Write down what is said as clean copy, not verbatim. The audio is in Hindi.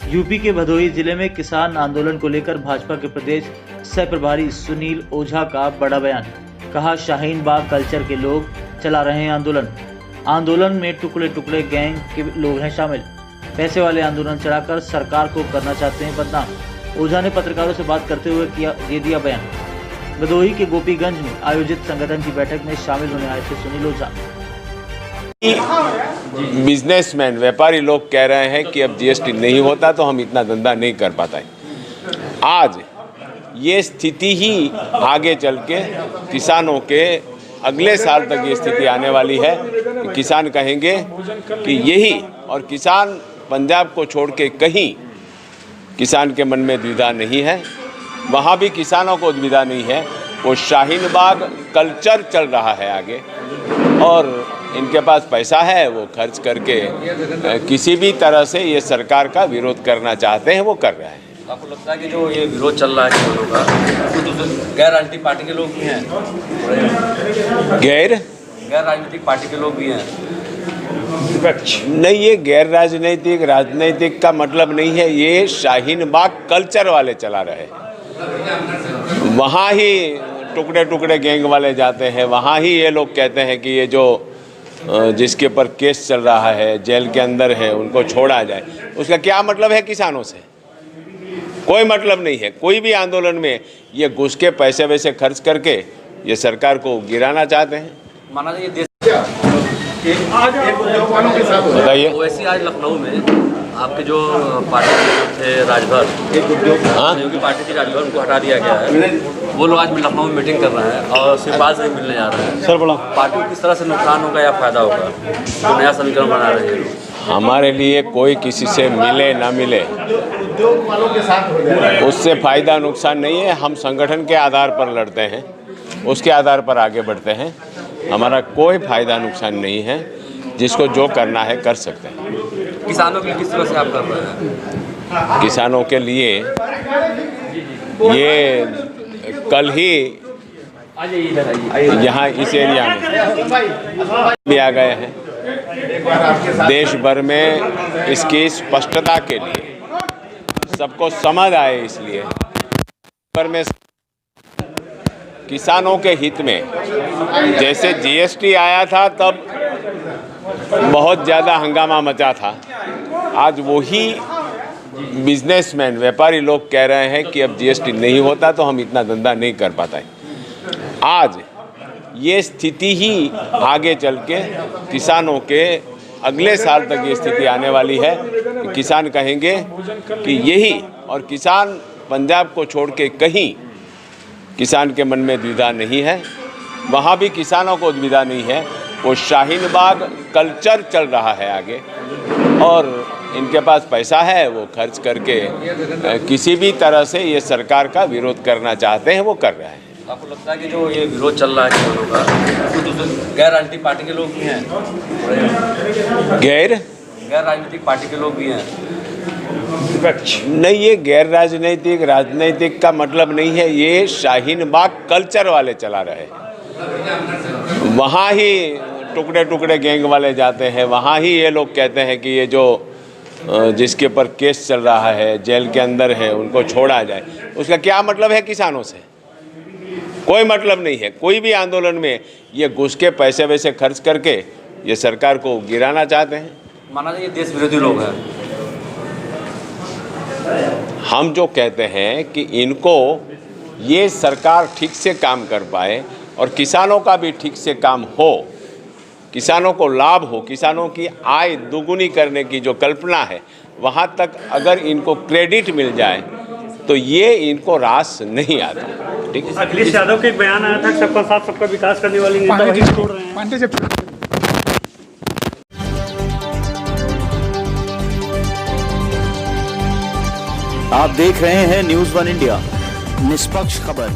यूपी के भदोही जिले में किसान आंदोलन को लेकर भाजपा के प्रदेश सह प्रभारी सुनील ओझा का बड़ा बयान। कहा, शाहीन बाग कल्चर के लोग चला रहे हैं आंदोलन में टुकड़े टुकड़े गैंग के लोग हैं शामिल। पैसे वाले आंदोलन चढ़ाकर सरकार को करना चाहते हैं बदनाम। ओझा ने पत्रकारों से बात करते हुए दे दिया बयान। भदोही के गोपीगंज में आयोजित संगठन की बैठक में शामिल होने आए थे सुनील ओझा। बिजनेसमैन व्यापारी लोग कह रहे हैं कि अब जीएसटी नहीं होता तो हम इतना धंधा नहीं कर पाते। आज ये स्थिति ही आगे चल के किसानों के अगले साल तक ये स्थिति आने वाली है कि किसान कहेंगे कि यही, और किसान पंजाब को छोड़ के कहीं किसान के मन में द्विधा नहीं है, वहाँ भी किसानों को द्विधा नहीं है। वो शाहीन बाग कल्चर चल रहा है आगे, और इनके पास पैसा है, वो खर्च करके किसी भी तरह से ये सरकार का विरोध करना चाहते हैं, वो कर रहे हैं। आपको लगता है कि जो ये विरोध चल रहा है किसानों का, तो गैर राजनीतिक पार्टी के लोग भी हैं? गैर राजनीतिक पार्टी के लोग भी हैं? नहीं, ये गैर राजनीतिक का मतलब नहीं है। ये शाहीन बाग कल्चर वाले चला रहे हैं। वहाँ ही टुकड़े टुकड़े गैंग वाले जाते हैं, वहाँ ही ये लोग कहते हैं कि ये जो जिसके ऊपर केस चल रहा है, जेल के अंदर है, उनको छोड़ा जाए। उसका क्या मतलब है किसानों से? कोई मतलब नहीं है। कोई भी आंदोलन में ये घुस के पैसे वैसे खर्च करके ये सरकार को गिराना चाहते हैं। माना जाए देश बताइए। वैसे आज लखनऊ में आपके जो पार्टी के थे राजभर, योगी पार्टी की राजभर, उनको हटा दिया गया है। वो लोग आज लखनऊ में मीटिंग कर रहे हैं और सिर्फ से मिलने जा रहे हैं। सर बोला, पार्टी को किस तरह से नुकसान होगा या फायदा होगा? तो नया समीकरण बना रहे हैं। हमारे लिए कोई किसी से मिले ना मिले, उससे फायदा नुकसान नहीं है। हम संगठन के आधार पर लड़ते हैं, उसके आधार पर आगे बढ़ते हैं। हमारा कोई फायदा नुकसान नहीं है। जिसको जो करना है कर सकते हैं। किसानों के लिए किस तरह से आप कर रहे हैं? किसानों के लिए ये कल ही यहाँ इस एरिया में भी आ गए हैं। देश भर में इसकी स्पष्टता के लिए, सबको समझ आए, इसलिए पर में किसानों के हित में जैसे जीएसटी आया था तब बहुत ज़्यादा हंगामा मचा था। आज वही बिजनेसमैन व्यापारी लोग कह रहे हैं कि अब जीएसटी नहीं होता तो हम इतना धंधा नहीं कर पाते। आज ये स्थिति ही आगे चल के किसानों के अगले साल तक ये स्थिति आने वाली है कि किसान कहेंगे कि यही, और किसान पंजाब को छोड़ के कहीं किसान के मन में द्विधा नहीं है, वहाँ भी किसानों को द्विधा नहीं है। वो शाहीन बाग कल्चर चल रहा है आगे, और इनके पास पैसा है, वो खर्च करके किसी भी तरह से ये सरकार का विरोध करना चाहते हैं, वो कर रहे हैं। आपको लगता है कि जो ये विरोध चल रहा है किसानों का, तो गैर राजनीतिक पार्टी के लोग भी हैं? गैर राजनीतिक पार्टी के लोग भी हैं? नहीं, ये गैर राजनीतिक का मतलब नहीं है। ये शाहीन बाग कल्चर वाले चला रहे हैं। वहाँ ही टुकड़े टुकड़े गैंग वाले जाते हैं, वहाँ ही ये लोग कहते हैं कि ये जो जिसके ऊपर केस चल रहा है, जेल के अंदर है, उनको छोड़ा जाए। उसका क्या मतलब है किसानों से? कोई मतलब नहीं है। कोई भी आंदोलन में ये घुस के पैसे वैसे खर्च करके ये सरकार को गिराना चाहते हैं। माना जाए देश विरोधी लोग हैं। हम जो कहते हैं कि इनको ये सरकार ठीक से काम कर पाए और किसानों का भी ठीक से काम हो, किसानों को लाभ हो, किसानों की आय दुगुनी करने की जो कल्पना है, वहाँ तक अगर इनको क्रेडिट मिल जाए तो ये इनको रास नहीं आता। ठीक है। अखिलेश यादव के एक बयान आया था, सबका साथ सबका विकास करने वाली नेता वही छोड़ रहे हैं। आप देख रहे हैं न्यूज़ वन इंडिया, निष्पक्ष खबर।